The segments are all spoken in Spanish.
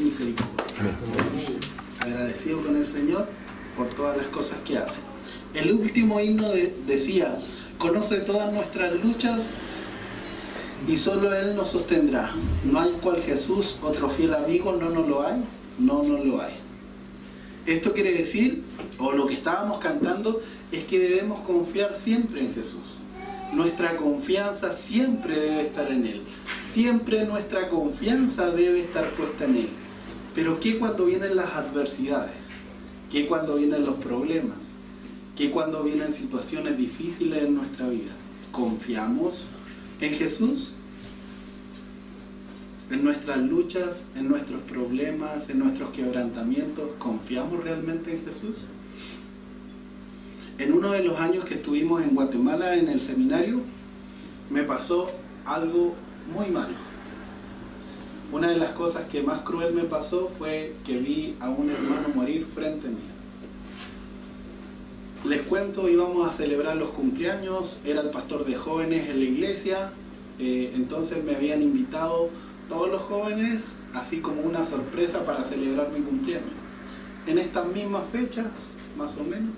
misericordia. Amén. Agradecido con el Señor por todas las cosas que hace. El último himno decía: conoce todas nuestras luchas y solo Él nos sostendrá. No hay cual Jesús, otro fiel amigo, no nos lo hay, no nos lo hay. Esto quiere decir, o lo que estábamos cantando, es que debemos confiar siempre en Jesús. Nuestra confianza siempre debe estar en Él. Siempre nuestra confianza debe estar puesta en Él. Pero ¿qué cuando vienen las adversidades? ¿Qué cuando vienen los problemas? ¿Qué cuando vienen situaciones difíciles en nuestra vida? ¿Confiamos en Jesús? En nuestras luchas, en nuestros problemas, en nuestros quebrantamientos, ¿confiamos realmente en Jesús? En uno de los años que estuvimos en Guatemala en el seminario, me pasó algo muy malo. Una de las cosas que más cruel me pasó fue que vi a un hermano morir frente a mí. Les cuento, íbamos a celebrar los cumpleaños, era el pastor de jóvenes en la iglesia, entonces me habían invitado todos los jóvenes, así como una sorpresa para celebrar mi cumpleaños. En estas mismas fechas, más o menos,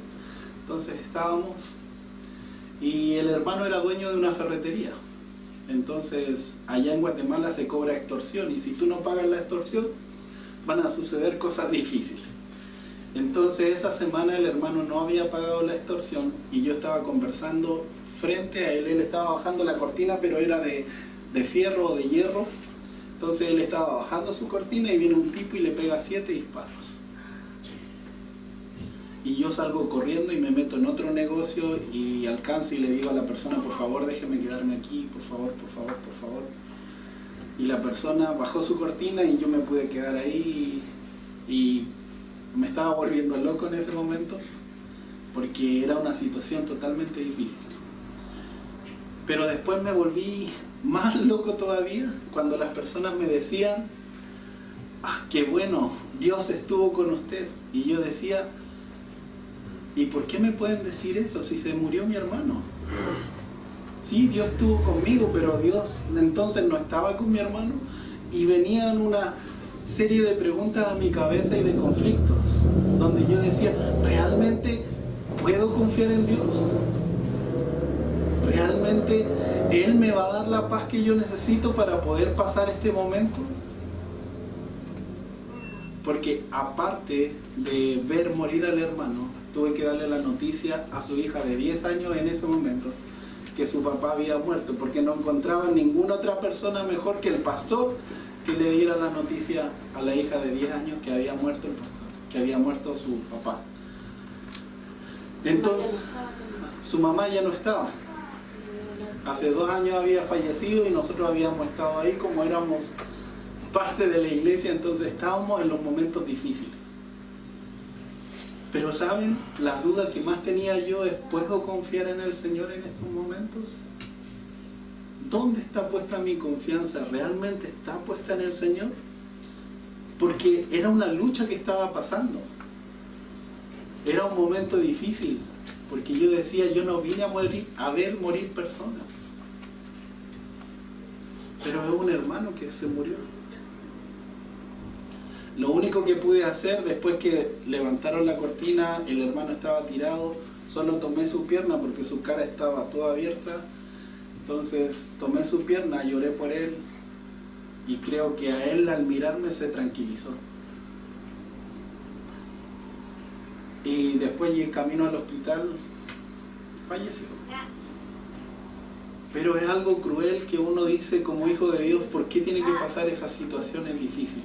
entonces estábamos, y el hermano era dueño de una ferretería. Entonces, allá en Guatemala se cobra extorsión, y si tú no pagas la extorsión, van a suceder cosas difíciles. Entonces, esa semana el hermano no había pagado la extorsión, y yo estaba conversando frente a él. Él estaba bajando la cortina, pero era de fierro o de hierro. Entonces él estaba bajando su cortina y viene un tipo y le pega 7 disparos. Y yo salgo corriendo y me meto en otro negocio y alcanzo y le digo a la persona: por favor, déjeme quedarme aquí, por favor, por favor, por favor. Y la persona bajó su cortina y yo me pude quedar ahí, y me estaba volviendo loco en ese momento porque era una situación totalmente difícil. Pero después me volví más loco todavía cuando las personas me decían: ah, qué bueno, Dios estuvo con usted. Y yo decía: ¿y por qué me pueden decir eso si se murió mi hermano? Sí, Dios estuvo conmigo, pero Dios entonces no estaba con mi hermano. Y venían una serie de preguntas a mi cabeza y de conflictos, donde yo decía: ¿realmente puedo confiar en Dios? ¿Realmente Él me va a dar la paz que yo necesito para poder pasar este momento? Porque aparte de ver morir al hermano, tuve que darle la noticia a su hija de 10 años en ese momento que su papá había muerto, porque no encontraba ninguna otra persona mejor que el pastor que le diera la noticia a la hija de 10 años que había muerto el pastor, que había muerto su papá. Entonces, su mamá ya no estaba. Hace 2 años había fallecido y nosotros habíamos estado ahí como éramos parte de la iglesia, entonces estábamos en los momentos difíciles. Pero ¿saben? La duda que más tenía yo es: ¿puedo confiar en el Señor en estos momentos? ¿Dónde está puesta mi confianza? ¿Realmente está puesta en el Señor? Porque era una lucha que estaba pasando. Era un momento difícil, porque yo decía: yo no vine a ver morir personas, pero es un hermano que se murió. Lo único que pude hacer después que levantaron la cortina, el hermano estaba tirado, solo tomé su pierna porque su cara estaba toda abierta. Entonces tomé su pierna, lloré por él, y creo que a él al mirarme se tranquilizó. Y después, camino al hospital, falleció. Pero es algo cruel que uno dice como hijo de Dios: ¿por qué tiene que pasar esas situaciones difíciles?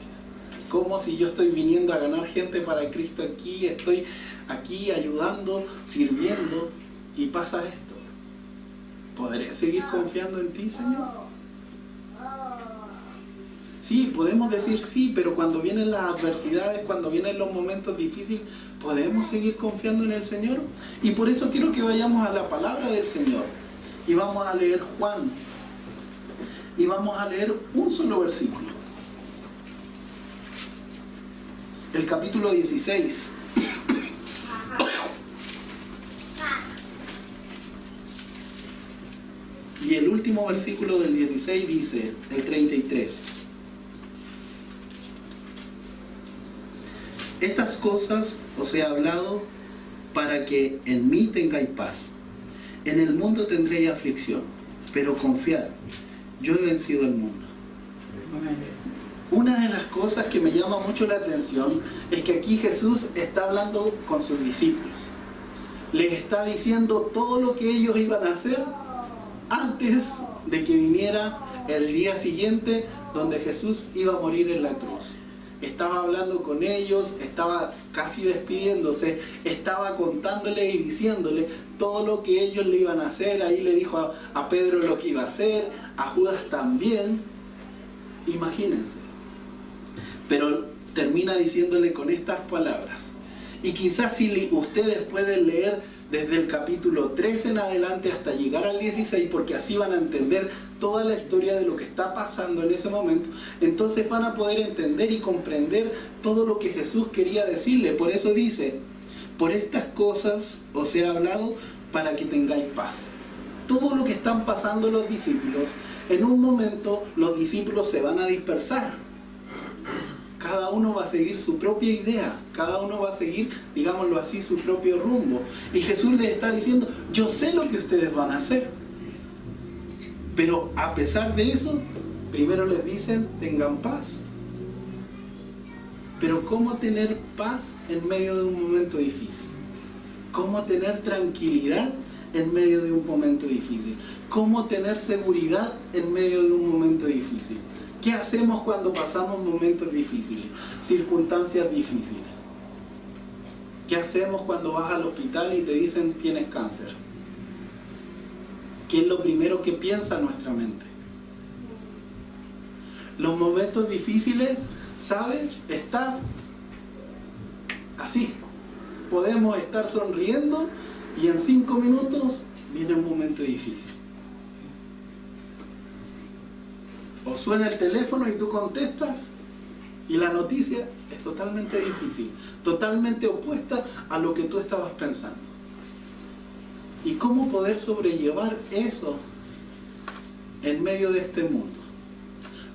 Como si yo estoy viniendo a ganar gente para Cristo aquí, estoy aquí ayudando, sirviendo, y pasa esto. ¿Podré seguir confiando en ti, Señor? Sí, podemos decir sí, pero cuando vienen las adversidades, cuando vienen los momentos difíciles, ¿podemos seguir confiando en el Señor? Y por eso quiero que vayamos a la palabra del Señor. Y vamos a leer Juan. Y vamos a leer un solo versículo. El capítulo 16. Y el último versículo del 16 dice, el 33. Estas cosas os he hablado para que en mí tengáis paz. En el mundo tendréis aflicción, pero confiad, yo he vencido el mundo. Una de las cosas que me llama mucho la atención es que aquí Jesús está hablando con sus discípulos. Les está diciendo todo lo que ellos iban a hacer antes de que viniera el día siguiente donde Jesús iba a morir en la cruz. Estaba hablando con ellos, estaba casi despidiéndose, estaba contándole y diciéndole todo lo que ellos le iban a hacer. Ahí le dijo a Pedro lo que iba a hacer, a Judas también. Imagínense. Pero termina diciéndole con estas palabras. Y quizás si ustedes pueden leer desde el capítulo 13 en adelante hasta llegar al 16, porque así van a entender toda la historia de lo que está pasando en ese momento, entonces van a poder entender y comprender todo lo que Jesús quería decirle. Por eso dice, por estas cosas os he hablado para que tengáis paz. Todo lo que están pasando los discípulos, en un momento los discípulos se van a dispersar. Cada uno va a seguir su propia idea, cada uno va a seguir, digámoslo así, su propio rumbo. Y Jesús les está diciendo, yo sé lo que ustedes van a hacer. Pero a pesar de eso, primero les dicen, tengan paz. Pero ¿cómo tener paz en medio de un momento difícil? ¿Cómo tener tranquilidad en medio de un momento difícil? ¿Cómo tener seguridad en medio de un momento difícil? ¿Qué hacemos cuando pasamos momentos difíciles, circunstancias difíciles? ¿Qué hacemos cuando vas al hospital y te dicen tienes cáncer? ¿Qué es lo primero que piensa nuestra mente? Los momentos difíciles, ¿sabes? Estás así. Podemos estar sonriendo y en 5 minutos viene un momento difícil. O suena el teléfono y tú contestas y la noticia es totalmente difícil, totalmente opuesta a lo que tú estabas pensando. ¿Y cómo poder sobrellevar eso en medio de este mundo?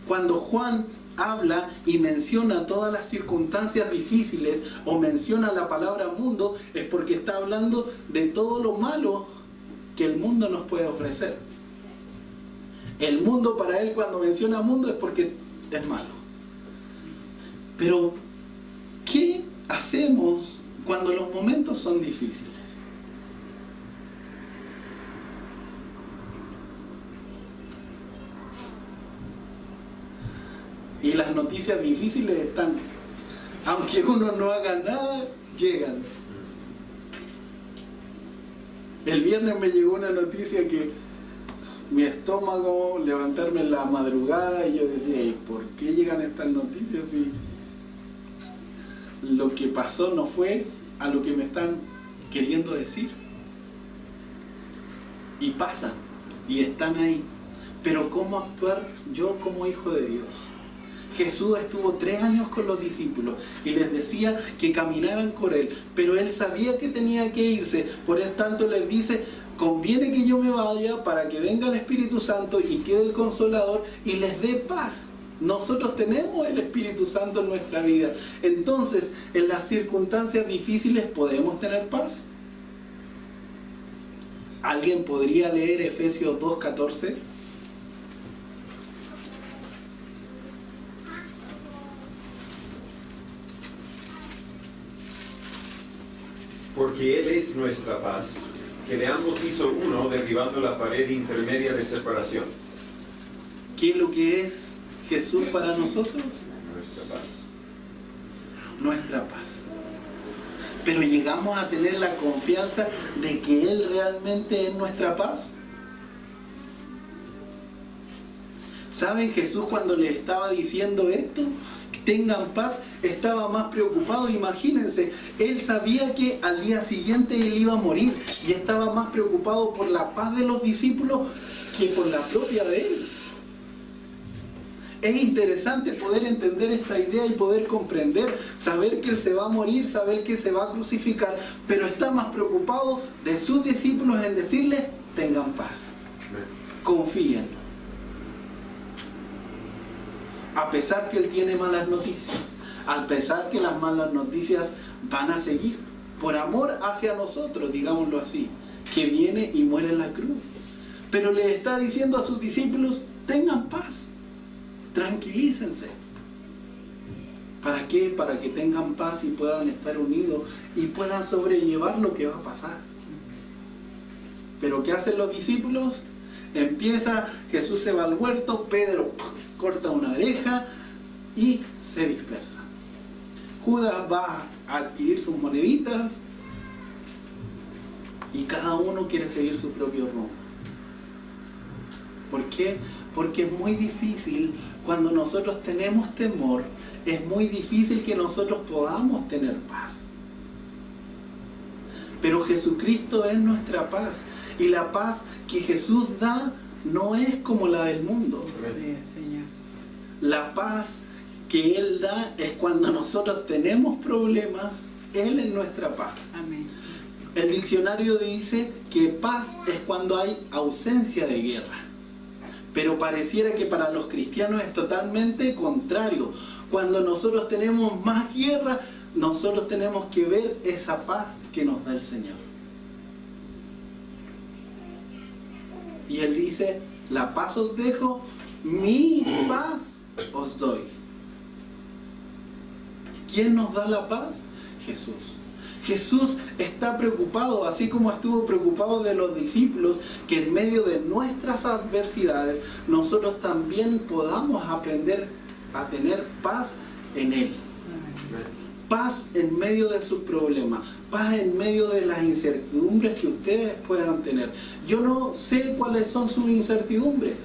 Cuando Juan habla y menciona todas las circunstancias difíciles o menciona la palabra mundo, es porque está hablando de todo lo malo que el mundo nos puede ofrecer. El mundo para él, cuando menciona mundo, es porque es malo. Pero, ¿qué hacemos cuando los momentos son difíciles? Y las noticias difíciles están, aunque uno no haga nada, llegan. El viernes me llegó una noticia que mi estómago, levantarme en la madrugada, y yo decía, ¿y por qué llegan estas noticias si lo que pasó no fue a lo que me están queriendo decir? Y pasan, y están ahí. Pero ¿cómo actuar yo como hijo de Dios? Jesús estuvo 3 años con los discípulos y les decía que caminaran con Él, pero Él sabía que tenía que irse, por eso tanto les dice, conviene que yo me vaya para que venga el Espíritu Santo y quede el Consolador y les dé paz. Nosotros tenemos el Espíritu Santo en nuestra vida. Entonces, en las circunstancias difíciles, ¿podemos tener paz? ¿Alguien podría leer Efesios 2:14? Porque Él es nuestra paz, que de ambos hizo uno, derribando la pared intermedia de separación. ¿Qué es lo que es Jesús para nosotros? Nuestra paz. Nuestra paz. Pero llegamos a tener la confianza de que Él realmente es nuestra paz. ¿Saben? Jesús, cuando le estaba diciendo esto, tengan paz, estaba más preocupado. Imagínense, Él sabía que al día siguiente Él iba a morir y estaba más preocupado por la paz de los discípulos que por la propia de Él. Es interesante poder entender esta idea y poder comprender, saber que Él se va a morir, saber que se va a crucificar, pero está más preocupado de sus discípulos en decirles, tengan paz, confíen. A pesar que Él tiene malas noticias, al pesar que las malas noticias van a seguir, por amor hacia nosotros, digámoslo así, que viene y muere en la cruz. Pero le está diciendo a sus discípulos, tengan paz, tranquilícense. ¿Para qué? Para que tengan paz y puedan estar unidos y puedan sobrellevar lo que va a pasar. Pero ¿qué hacen los discípulos? Jesús se va al huerto, Pedro corta una oreja y se dispersa. Judas va a adquirir sus moneditas y cada uno quiere seguir su propio rumbo. ¿Por qué? Porque es muy difícil, cuando nosotros tenemos temor, es muy difícil que nosotros podamos tener paz. Pero Jesucristo es nuestra paz. Y la paz que Jesús da no es como la del mundo. Sí, Señor. La paz que Él da es cuando nosotros tenemos problemas, Él es nuestra paz. Amén. El diccionario dice que paz es cuando hay ausencia de guerra. Pero pareciera que para los cristianos es totalmente contrario. Cuando nosotros tenemos más guerra, nosotros tenemos que ver esa paz que nos da el Señor. Y Él dice, la paz os dejo, mi paz os doy. ¿Quién nos da la paz? Jesús. Jesús está preocupado, así como estuvo preocupado de los discípulos, que en medio de nuestras adversidades nosotros también podamos aprender a tener paz en Él. Paz en medio de sus problemas, paz en medio de las incertidumbres que ustedes puedan tener. Yo no sé cuáles son sus incertidumbres,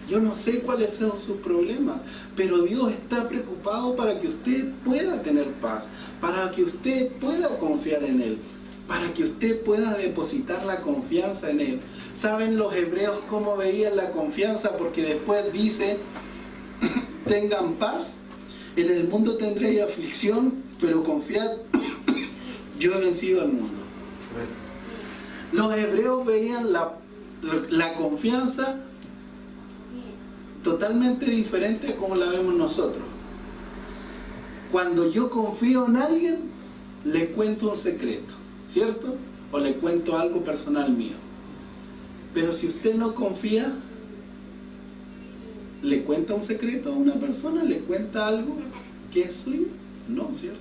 yo no sé cuáles son sus problemas, pero Dios está preocupado para que usted pueda tener paz, para que usted pueda confiar en Él, para que usted pueda depositar la confianza en Él. ¿Saben los hebreos cómo veían la confianza? Porque después dice, tengan paz, en el mundo tendréis aflicción, pero confiad, yo he vencido al mundo. Los hebreos veían la confianza totalmente diferente a como la vemos nosotros. Cuando yo confío en alguien, le cuento un secreto, ¿cierto? O le cuento algo personal mío. Pero si usted no confía, ¿le cuenta un secreto a una persona? ¿Le cuenta algo que es suyo? No, ¿cierto?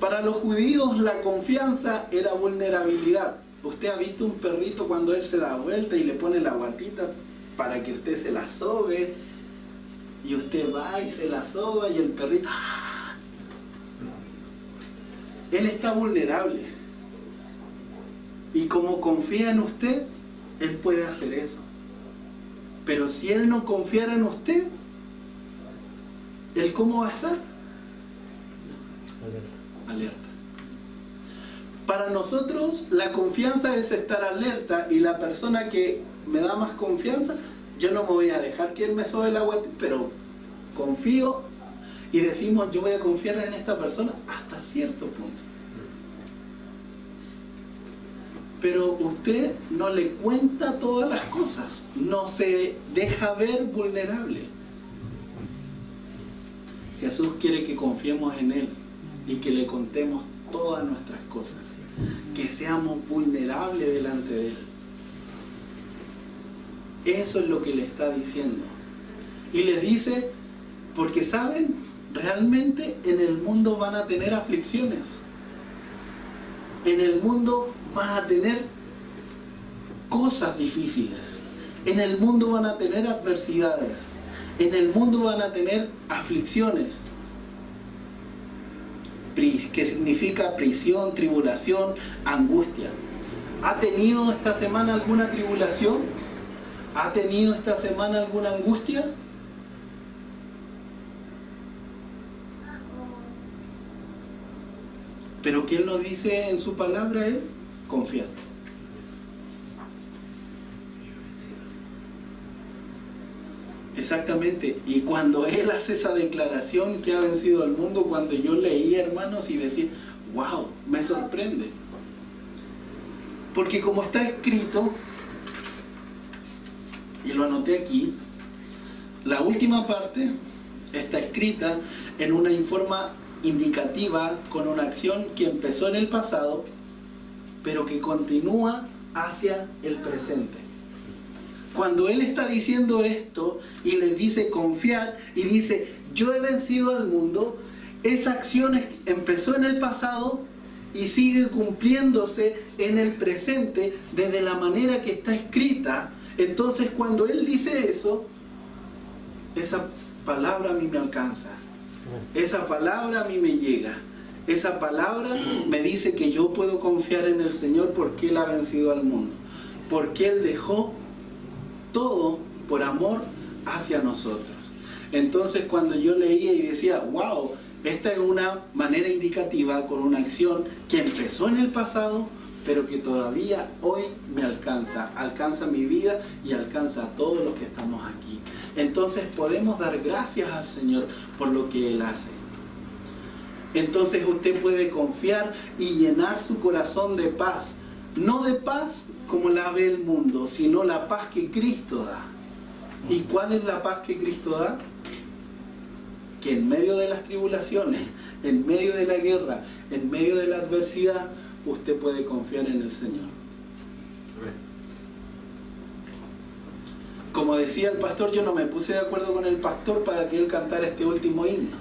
Para los judíos la confianza era vulnerabilidad. Usted ha visto un perrito cuando él se da vuelta y le pone la guatita para que usted se la sobe, y usted va y se la soba y el perrito... ¡ah! Él está vulnerable. Y como confía en usted, él puede hacer eso. Pero si él no confiara en usted, ¿él cómo va a estar? Alerta. Para nosotros la confianza es estar alerta, y la persona que me da más confianza, yo no me voy a dejar que él me sobe la guata, pero confío, y decimos, yo voy a confiar en esta persona hasta cierto punto. Pero usted no le cuenta todas las cosas, no se deja ver vulnerable. Jesús quiere que confiemos en Él y que le contemos todas nuestras cosas, que seamos vulnerables delante de Él. Eso es lo que le está diciendo. Y le dice, porque saben, realmente en el mundo van a tener aflicciones. En el mundo van a tener cosas difíciles. En el mundo van a tener adversidades. En el mundo van a tener aflicciones. Que significa prisión, tribulación, angustia. ¿Ha tenido esta semana alguna tribulación? ¿Ha tenido esta semana alguna angustia? Pero ¿quién lo dice en su palabra? Él, confiad. Exactamente. Y cuando Él hace esa declaración que ha vencido al mundo, cuando yo leía, hermanos, y decía, wow, me sorprende. Porque como está escrito, y lo anoté aquí, la última parte está escrita en una forma indicativa con una acción que empezó en el pasado, pero que continúa hacia el presente. Cuando Él está diciendo esto y les dice confiar y dice yo he vencido al mundo, esa acción empezó en el pasado y sigue cumpliéndose en el presente desde la manera que está escrita. Entonces cuando Él dice eso, esa palabra a mí me alcanza, esa palabra a mí me llega, esa palabra me dice que yo puedo confiar en el Señor porque Él ha vencido al mundo, porque Él dejó todo por amor hacia nosotros. Entonces cuando yo leía y decía, wow, esta es una manera indicativa con una acción que empezó en el pasado, pero que todavía hoy me alcanza mi vida y alcanza a todos los que estamos aquí. Entonces podemos dar gracias al Señor por lo que Él hace. Entonces usted puede confiar y llenar su corazón de paz, no de paz como la ve el mundo, sino la paz que Cristo da. ¿Y cuál es la paz que Cristo da? Que en medio de las tribulaciones, en medio de la guerra, en medio de la adversidad, usted puede confiar en el Señor. Como decía el pastor, yo no me puse de acuerdo con el pastor para que él cantara este último himno.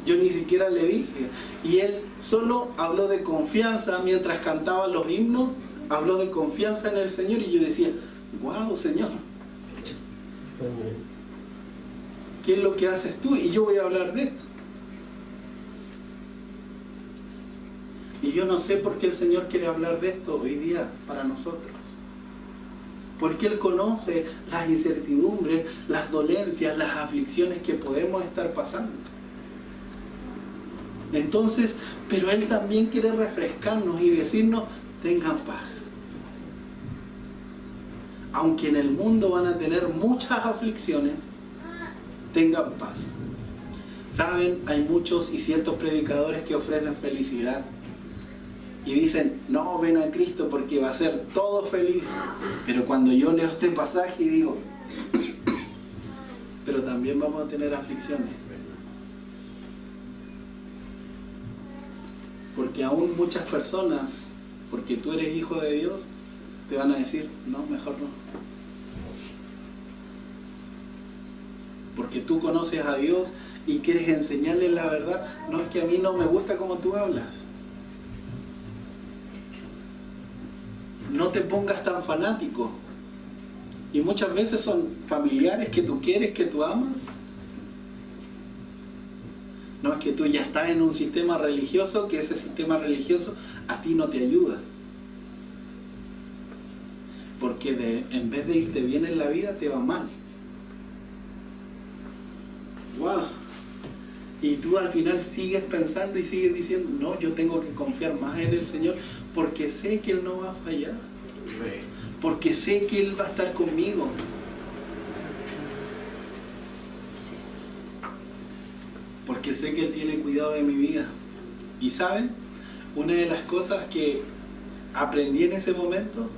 Yo ni siquiera le dije. Y él solo habló de confianza mientras cantaba los himnos, habló de confianza en el Señor y yo decía, wow, Señor, ¿qué es lo que haces tú? Y yo voy a hablar de esto. Y yo no sé por qué el Señor quiere hablar de esto hoy día para nosotros. Porque Él conoce las incertidumbres, las dolencias, las aflicciones que podemos estar pasando. Entonces, pero Él también quiere refrescarnos y decirnos, tengan paz. Aunque en el mundo van a tener muchas aflicciones, tengan paz. Saben, hay muchos y ciertos predicadores que ofrecen felicidad y dicen, no, ven a Cristo porque va a ser todo feliz. Pero cuando yo leo este pasaje y digo, pero también vamos a tener aflicciones. Porque aún muchas personas, porque tú eres hijo de Dios, te van a decir, no, mejor no. Porque tú conoces a Dios y quieres enseñarle la verdad. No, es que a mí no me gusta cómo tú hablas. No te pongas tan fanático. Y muchas veces son familiares que tú quieres, que tú amas. No, es que tú ya estás en un sistema religioso, que ese sistema religioso a ti no te ayuda. Porque en vez de irte bien en la vida, te va mal. Wow. Y tú al final sigues pensando y sigues diciendo, no, yo tengo que confiar más en el Señor porque sé que Él no va a fallar. Porque sé que Él va a estar conmigo. Porque sé que Él tiene cuidado de mi vida. Y ¿saben? Una de las cosas que aprendí en ese momento,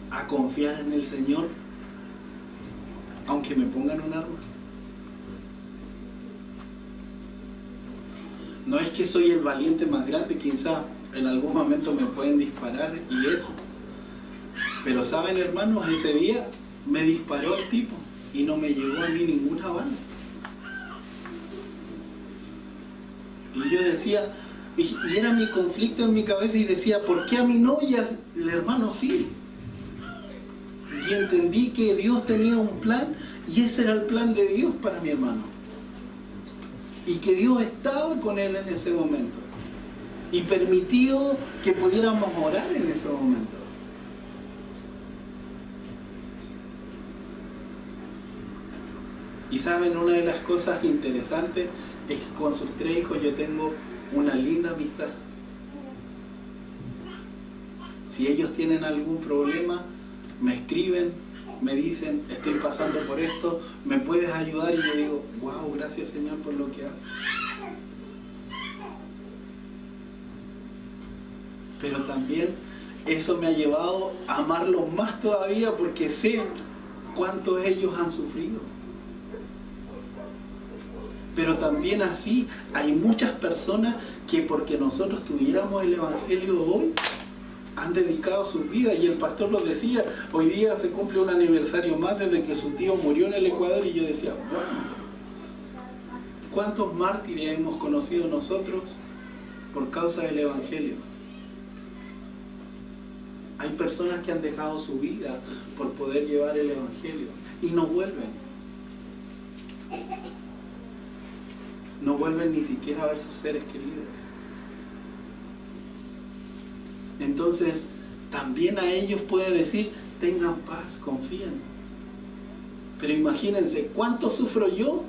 a confiar en el Señor, aunque me pongan un arma. No es que soy el valiente más grande, quizás en algún momento me pueden disparar y eso. Pero saben, hermanos, ese día me disparó el tipo y no me llegó a mí ninguna bala. Y yo decía, y era mi conflicto en mi cabeza y decía, ¿por qué a mí no y al hermano sí? Y entendí que Dios tenía un plan y ese era el plan de Dios para mi hermano. Y que Dios estaba con él en ese momento. Y permitió que pudiéramos orar en ese momento. Y saben, una de las cosas interesantes es que con sus 3 hijos yo tengo una linda amistad. Si ellos tienen algún problema, me escriben, me dicen, estoy pasando por esto, ¿me puedes ayudar? Y yo digo, wow, gracias Señor por lo que haces. Pero también eso me ha llevado a amarlos más todavía porque sé cuánto ellos han sufrido. Pero también así hay muchas personas que porque nosotros tuviéramos el Evangelio hoy, han dedicado sus vidas, y el pastor lo decía, hoy día se cumple un aniversario más desde que su tío murió en el Ecuador, y yo decía, wow, ¿cuántos mártires hemos conocido nosotros por causa del Evangelio? Hay personas que han dejado su vida por poder llevar el Evangelio y no vuelven. No vuelven ni siquiera a ver sus seres queridos. Entonces, también a ellos puede decir, tengan paz, confíen. Pero imagínense, ¿cuánto sufro yo?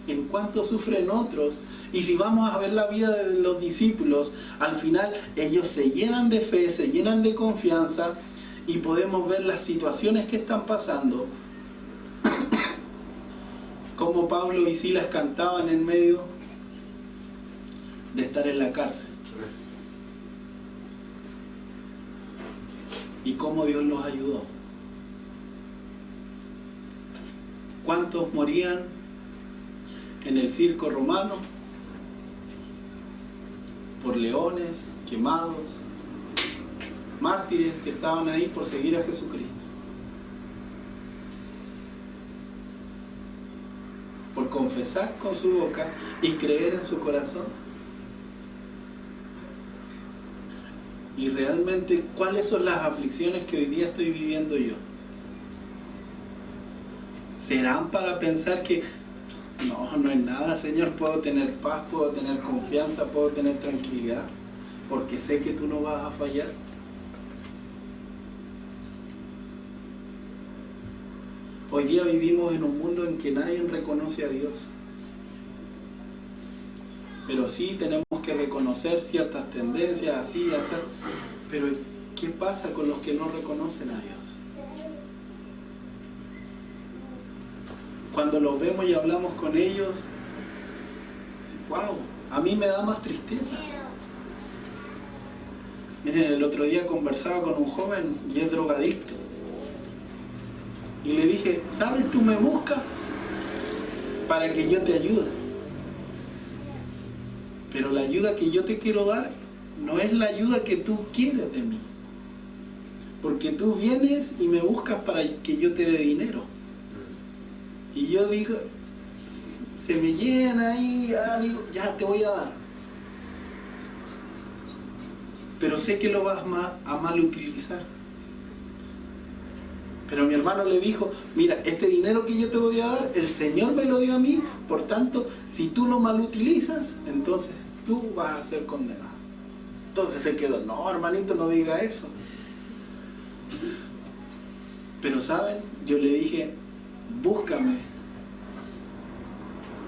En cuánto sufren otros. Y si vamos a ver la vida de los discípulos, al final ellos se llenan de fe, se llenan de confianza, y podemos ver las situaciones que están pasando. Como Pablo y Silas cantaban en medio de estar en la cárcel. Y cómo Dios los ayudó. ¿Cuántos morían en el circo romano? Por leones, quemados, mártires que estaban ahí por seguir a Jesucristo. Por confesar con su boca y creer en su corazón. Y realmente, ¿cuáles son las aflicciones que hoy día estoy viviendo yo? ¿Serán para pensar que no es nada, Señor, puedo tener paz, puedo tener confianza, puedo tener tranquilidad, porque sé que tú no vas a fallar? Hoy día vivimos en un mundo en que nadie reconoce a Dios. Pero sí tenemos que reconocer ciertas tendencias, así, hacer. Pero ¿qué pasa con los que no reconocen a Dios? Cuando los vemos y hablamos con ellos, wow, a mí me da más tristeza. Miren, el otro día conversaba con un joven y es drogadicto. Y le dije, ¿sabes? Tú me buscas para que yo te ayude. Pero la ayuda que yo te quiero dar no es la ayuda que tú quieres de mí. Porque tú vienes y me buscas para que yo te dé dinero. Y yo digo, se me llena ahí, digo, ya te voy a dar. Pero sé que lo vas a mal utilizar. Pero mi hermano le dijo, mira, este dinero que yo te voy a dar, el Señor me lo dio a mí, por tanto, si tú lo mal utilizas, entonces tú vas a ser condenado. Entonces se quedó, no, hermanito, no diga eso. Pero ¿saben? Yo le dije, búscame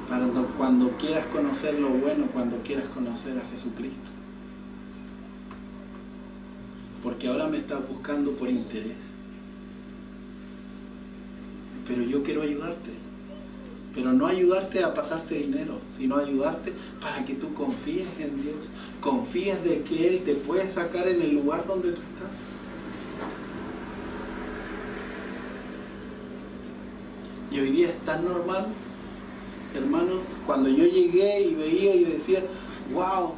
para cuando quieras conocer lo bueno, cuando quieras conocer a Jesucristo. Porque ahora me estás buscando por interés. Pero yo quiero ayudarte. Pero no ayudarte a pasarte dinero, sino ayudarte para que tú confíes en Dios. Confíes de que Él te puede sacar en el lugar donde tú estás. Y hoy día es tan normal, hermano, cuando yo llegué y veía y decía, wow,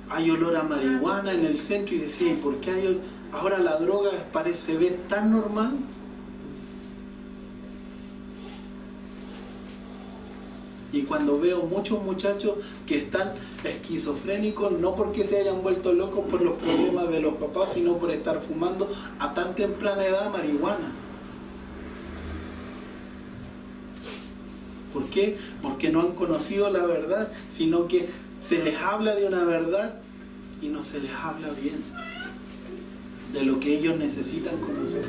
hay olor a marihuana en el centro, y decía, ¿y por qué hay ahora la droga se ve tan normal? Y cuando veo muchos muchachos que están esquizofrénicos, no porque se hayan vuelto locos por los problemas de los papás, sino por estar fumando a tan temprana edad marihuana. ¿Por qué? Porque no han conocido la verdad, sino que se les habla de una verdad y no se les habla bien de lo que ellos necesitan conocer.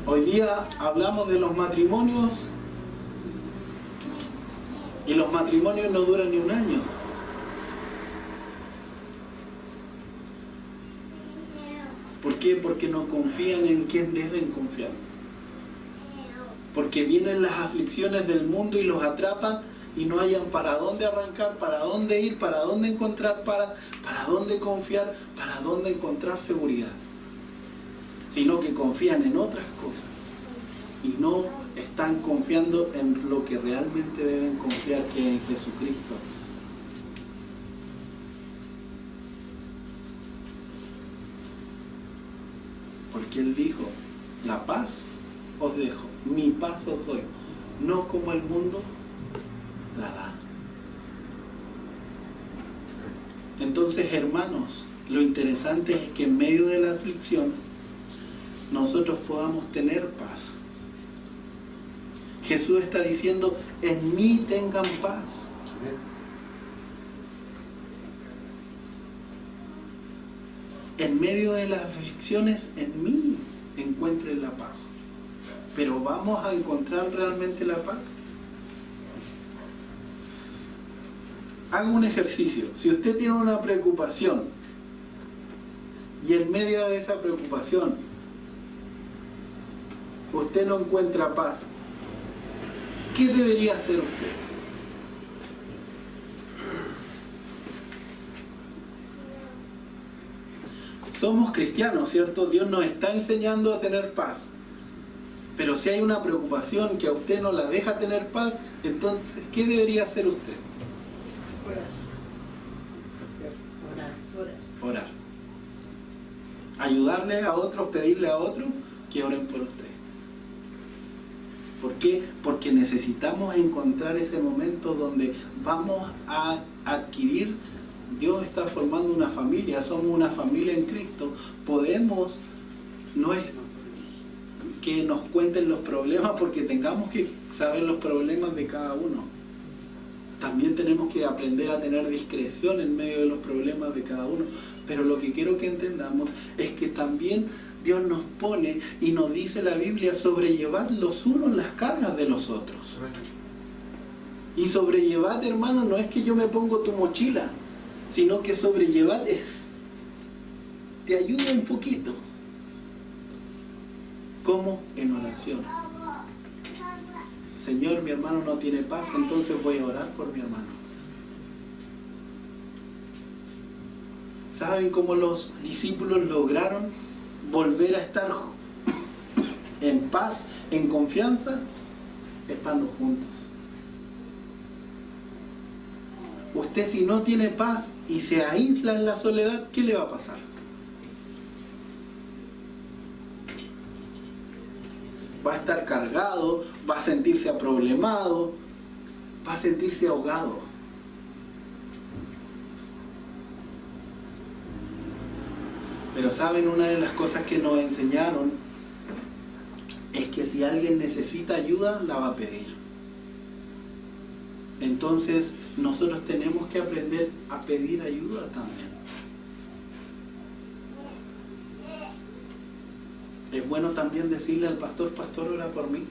Hoy día hablamos de los matrimonios y los matrimonios no duran ni un año. ¿Por qué? Porque no confían en quien deben confiar. Porque vienen las aflicciones del mundo y los atrapan y no hayan para dónde arrancar, para dónde ir, para dónde encontrar, para dónde confiar, para dónde encontrar seguridad. Sino que confían en otras cosas. y no están confiando en lo que realmente deben confiar, que es en Jesucristo. Porque Él dijo, la paz os dejo, mi paz os doy, no como el mundo la da. Entonces, hermanos, lo interesante es que en medio de la aflicción nosotros podamos tener paz. Jesús está diciendo, en mí tengan paz. En medio de las aflicciones, en mí encuentren la paz. Pero ¿vamos a encontrar realmente la paz? Haga un ejercicio. Si usted tiene una preocupación y en medio de esa preocupación usted no encuentra paz, ¿qué debería hacer usted? Somos cristianos, ¿cierto? Dios nos está enseñando a tener paz. Pero si hay una preocupación que a usted no la deja tener paz, entonces, ¿qué debería hacer usted? Orar. Ayudarle a otros, pedirle a otros que oren por usted. ¿Por qué? Porque necesitamos encontrar ese momento donde vamos a adquirir. Dios está formando una familia, somos una familia en Cristo. Podemos, no es que nos cuenten los problemas porque tengamos que saber los problemas de cada uno. También tenemos que aprender a tener discreción en medio de los problemas de cada uno. Pero lo que quiero que entendamos es que también Dios nos pone y nos dice la Biblia sobrellevad los unos las cargas de los otros. Y sobrellevad, hermano, no es que yo me pongo tu mochila, sino que sobrellevar te ayuda un poquito. ¿Cómo? En oración. Señor, mi hermano no tiene paz, entonces voy a orar por mi hermano. ¿Saben cómo los discípulos lograron volver a estar en paz, en confianza? Estando juntos. Usted, si no tiene paz y se aísla en la soledad, ¿qué le va a pasar? Va a estar cargado, va a sentirse aproblemado, va a sentirse ahogado. Pero saben, una de las cosas que nos enseñaron es que si alguien necesita ayuda, la va a pedir. Entonces, nosotros tenemos que aprender a pedir ayuda también. Es bueno también decirle al pastor, pastor, ora por mí.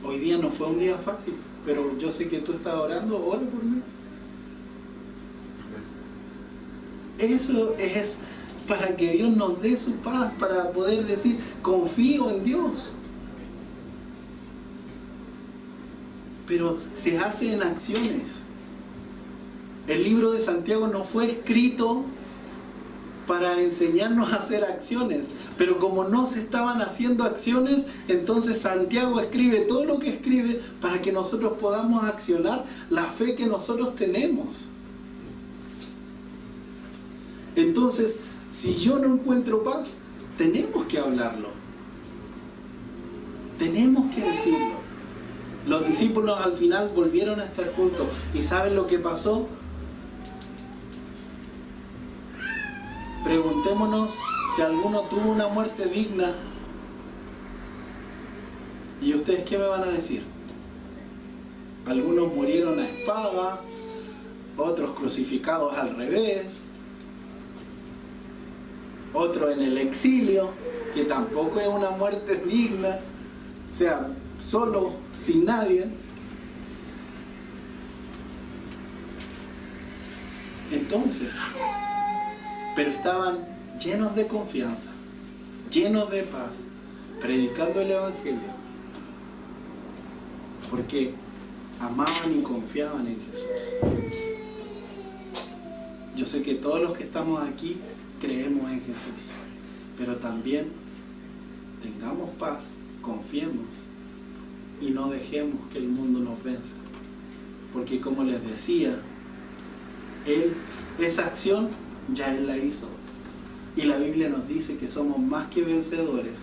Hoy día no fue un día fácil, pero yo sé que tú estás orando, ora por mí. Eso es para que Dios nos dé su paz, para poder decir, confío en Dios. Pero se hace en acciones. El libro de Santiago no fue escrito para enseñarnos a hacer acciones, pero como no se estaban haciendo acciones, entonces Santiago escribe todo lo que escribe para que nosotros podamos accionar la fe que nosotros tenemos. Entonces, si yo no encuentro paz, tenemos que hablarlo. Tenemos que decirlo. Los discípulos al final volvieron a estar juntos. ¿Y saben lo que pasó? Preguntémonos si alguno tuvo una muerte digna. ¿Y ustedes qué me van a decir? Algunos murieron a espada, otros crucificados al revés, otro en el exilio, que tampoco es una muerte digna, o sea, solo, sin nadie. Entonces, pero estaban llenos de confianza, llenos de paz, predicando el Evangelio, porque amaban y confiaban en Jesús. Yo sé que todos los que estamos aquí creemos en Jesús. pero también tengamos paz, confiemos y no dejemos que el mundo nos venza. Porque como les decía, esa acción ya Él la hizo. Y la Biblia nos dice que somos más que vencedores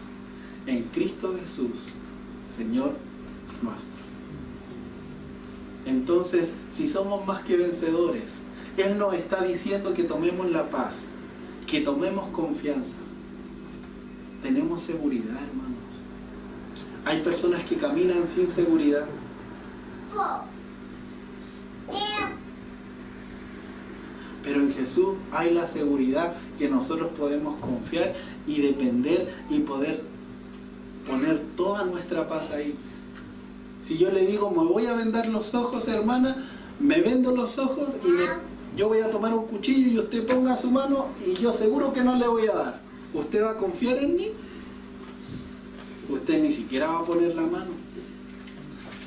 en Cristo Jesús, Señor nuestro. Entonces, si somos más que vencedores, Él nos está diciendo que tomemos la paz, que tomemos confianza. Tenemos seguridad, hermanos. Hay personas que caminan sin seguridad. Pero en Jesús hay la seguridad que nosotros podemos confiar y depender y poder poner toda nuestra paz ahí. Si yo le digo, me voy a vendar los ojos, hermana, me vendo los ojos y yo voy a tomar un cuchillo y usted ponga su mano y yo seguro que no le voy a dar. ¿Usted va a confiar en mí? Usted ni siquiera va a poner la mano.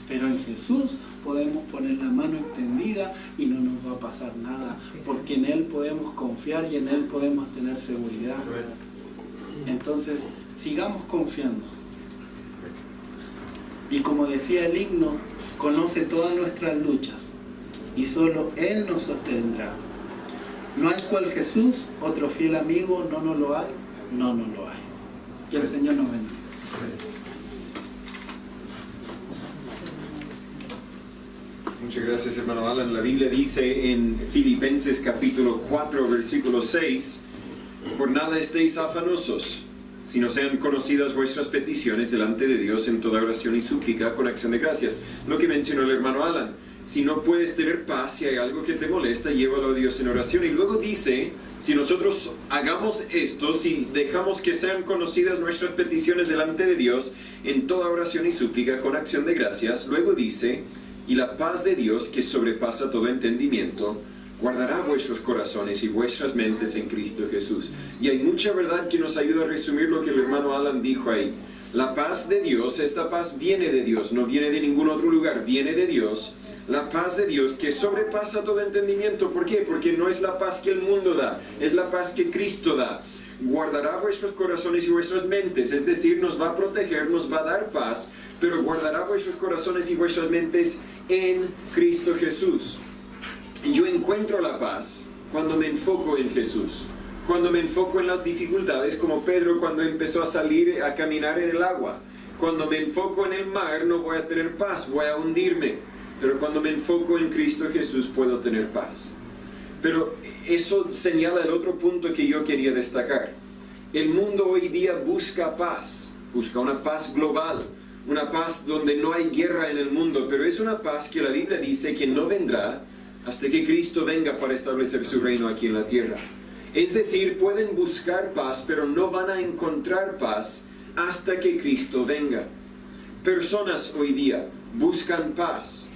Pero en Jesús podemos poner la mano extendida y no nos va a pasar nada, porque en Él podemos confiar y en Él podemos tener seguridad. Entonces, sigamos confiando. Y como decía el himno, conoce todas nuestras luchas y solo Él nos sostendrá. No hay cual Jesús, otro fiel amigo, no lo hay, no lo hay. Que el Señor nos bendiga. Muchas gracias, hermano Alan. La Biblia dice en Filipenses capítulo 4, versículo 6, por nada estéis afanosos, sino sean conocidas vuestras peticiones delante de Dios en toda oración y súplica con acción de gracias. Lo que mencionó el hermano Alan. Si no puedes tener paz, si hay algo que te molesta, llévalo a Dios en oración. Y luego dice, si nosotros hagamos esto, si dejamos que sean conocidas nuestras peticiones delante de Dios en toda oración y súplica con acción de gracias, luego dice, y la paz de Dios, que sobrepasa todo entendimiento, guardará vuestros corazones y vuestras mentes en Cristo Jesús. Y hay mucha verdad que nos ayuda a resumir lo que el hermano Alan dijo ahí. La paz de Dios, esta paz viene de Dios, no viene de ningún otro lugar, viene de Dios. La paz de Dios que sobrepasa todo entendimiento. ¿Por qué? Porque no es la paz que el mundo da, es la paz que Cristo da. Guardará vuestros corazones y vuestras mentes, es decir, nos va a proteger, nos va a dar paz, pero guardará vuestros corazones y vuestras mentes en Cristo Jesús. Yo encuentro la paz cuando me enfoco en Jesús, cuando me enfoco en las dificultades, como Pedro cuando empezó a salir a caminar en el agua. Cuando me enfoco en el mar no voy a tener paz, voy a hundirme. Pero cuando me enfoco en Cristo Jesús puedo tener paz. Pero eso señala el otro punto que yo quería destacar. El mundo hoy día busca paz, busca una paz global, una paz donde no hay guerra en el mundo, pero es una paz que la Biblia dice que no vendrá hasta que Cristo venga para establecer su reino aquí en la tierra. Es decir, pueden buscar paz, pero no van a encontrar paz hasta que Cristo venga. Personas hoy día buscan paz,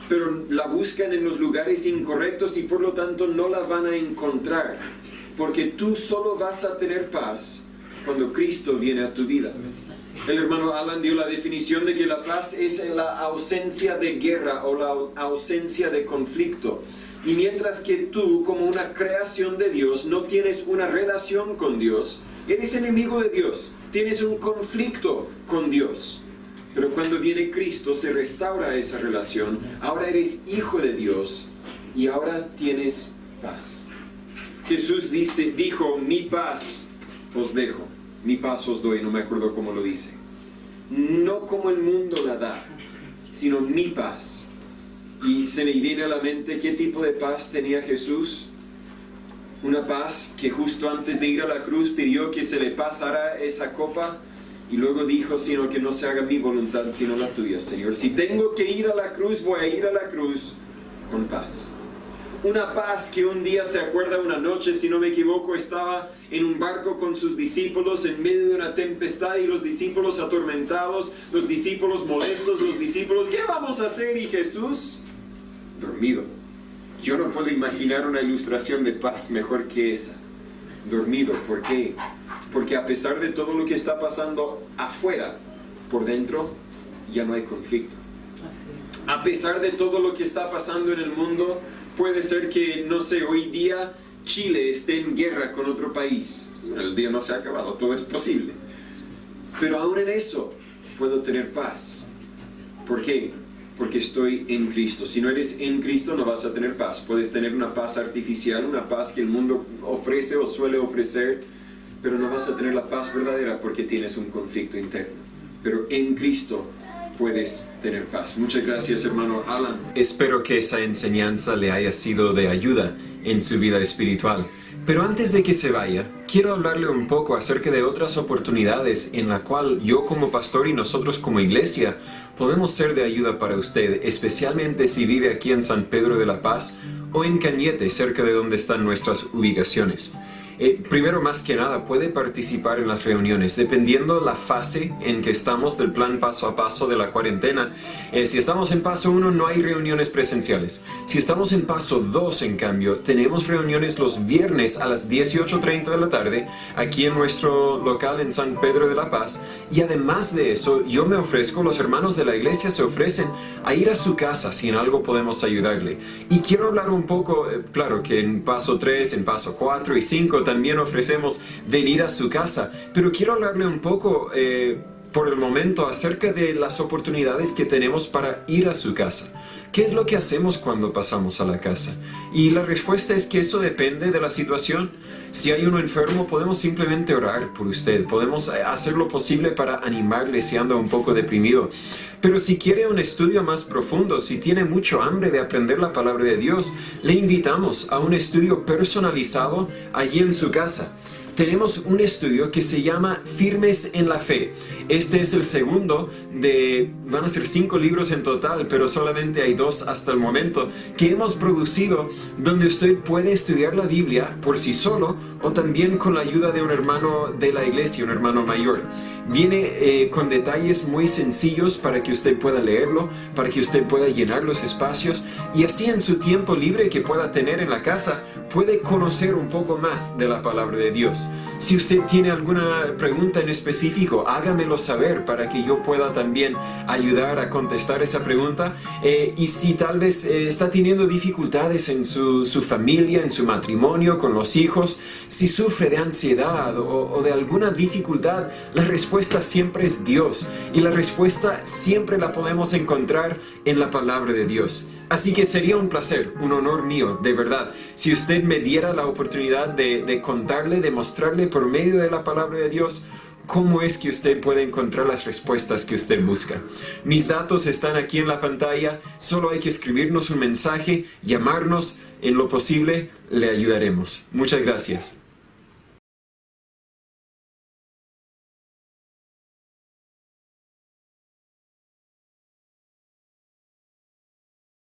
pero la buscan en los lugares incorrectos y por lo tanto no la van a encontrar, porque tú solo vas a tener paz cuando Cristo viene a tu vida. El hermano Alan dio la definición de que la paz es la ausencia de guerra o la ausencia de conflicto. Y mientras que tú, como una creación de Dios, no tienes una relación con Dios, eres enemigo de Dios, tienes un conflicto con Dios. Pero cuando viene Cristo se restaura esa relación. Ahora eres hijo de Dios y ahora tienes paz. Jesús dijo, mi paz os dejo, mi paz os doy, no me acuerdo cómo lo dice. No como el mundo la da, sino mi paz. Y se me viene a la mente qué tipo de paz tenía Jesús. Una paz que justo antes de ir a la cruz pidió que se le pasara esa copa. Y luego dijo, sino que no se haga mi voluntad, sino la tuya, Señor. Si tengo que ir a la cruz, voy a ir a la cruz con paz. Una paz que un día, se acuerda, una noche, si no me equivoco, estaba en un barco con sus discípulos en medio de una tempestad y los discípulos atormentados, los discípulos molestos, los discípulos, ¿qué vamos a hacer? Y Jesús, dormido. Yo no puedo imaginar una ilustración de paz mejor que esa. Dormido, ¿por qué? Porque a pesar de todo lo que está pasando afuera, por dentro ya no hay conflicto. A pesar de todo lo que está pasando en el mundo, puede ser que, no sé, hoy día Chile esté en guerra con otro país. Bueno, el día no se ha acabado, todo es posible. Pero aún en eso puedo tener paz. ¿Por qué? Porque estoy en Cristo. Si no eres en Cristo no vas a tener paz. Puedes tener una paz artificial, una paz que el mundo ofrece o suele ofrecer, pero no vas a tener la paz verdadera porque tienes un conflicto interno. Pero en Cristo puedes tener paz. Muchas gracias, hermano Alan. Espero que esa enseñanza le haya sido de ayuda en su vida espiritual. Pero antes de que se vaya, quiero hablarle un poco acerca de otras oportunidades en la cual yo como pastor y nosotros como iglesia podemos ser de ayuda para usted, especialmente si vive aquí en San Pedro de la Paz o en Cañete, cerca de donde están nuestras ubicaciones. Primero, más que nada, puede participar en las reuniones, dependiendo la fase en que estamos del plan paso a paso de la cuarentena. Si estamos en paso 1, no hay reuniones presenciales. Si estamos en paso 2, en cambio, tenemos reuniones los viernes a las 18:30 de la tarde, aquí en nuestro local en San Pedro de la Paz. Y además de eso, yo me ofrezco, los hermanos de la iglesia se ofrecen a ir a su casa si en algo podemos ayudarle. Y quiero hablar un poco, claro que en paso 3, en paso 4 y 5, también ofrecemos venir a su casa, pero quiero hablarle un poco por el momento acerca de las oportunidades que tenemos para ir a su casa. ¿Qué es lo que hacemos cuando pasamos a la casa? Y la respuesta es que eso depende de la situación. Si hay uno enfermo, podemos simplemente orar por usted. Podemos hacer lo posible para animarle si anda un poco deprimido. Pero si quiere un estudio más profundo, si tiene mucho hambre de aprender la palabra de Dios, le invitamos a un estudio personalizado allí en su casa. Tenemos un estudio que se llama Firmes en la Fe. Este es el segundo van a ser 5 libros en total, pero solamente hay 2 hasta el momento, que hemos producido, donde usted puede estudiar la Biblia por sí solo o también con la ayuda de un hermano de la iglesia, un hermano mayor. Viene con detalles muy sencillos para que usted pueda leerlo, para que usted pueda llenar los espacios y así en su tiempo libre que pueda tener en la casa, puede conocer un poco más de la palabra de Dios. Si usted tiene alguna pregunta en específico, hágamelo saber para que yo pueda también ayudar a contestar esa pregunta. Y si tal vez está teniendo dificultades en su familia, en su matrimonio, con los hijos, si sufre de ansiedad o de alguna dificultad, la respuesta siempre es Dios. Y la respuesta siempre la podemos encontrar en la palabra de Dios. Así que sería un placer, un honor mío, de verdad, si usted me diera la oportunidad de contarle, de mostrarle por medio de la palabra de Dios cómo es que usted puede encontrar las respuestas que usted busca. Mis datos están aquí en la pantalla, solo hay que escribirnos un mensaje, llamarnos, en lo posible le ayudaremos. Muchas gracias.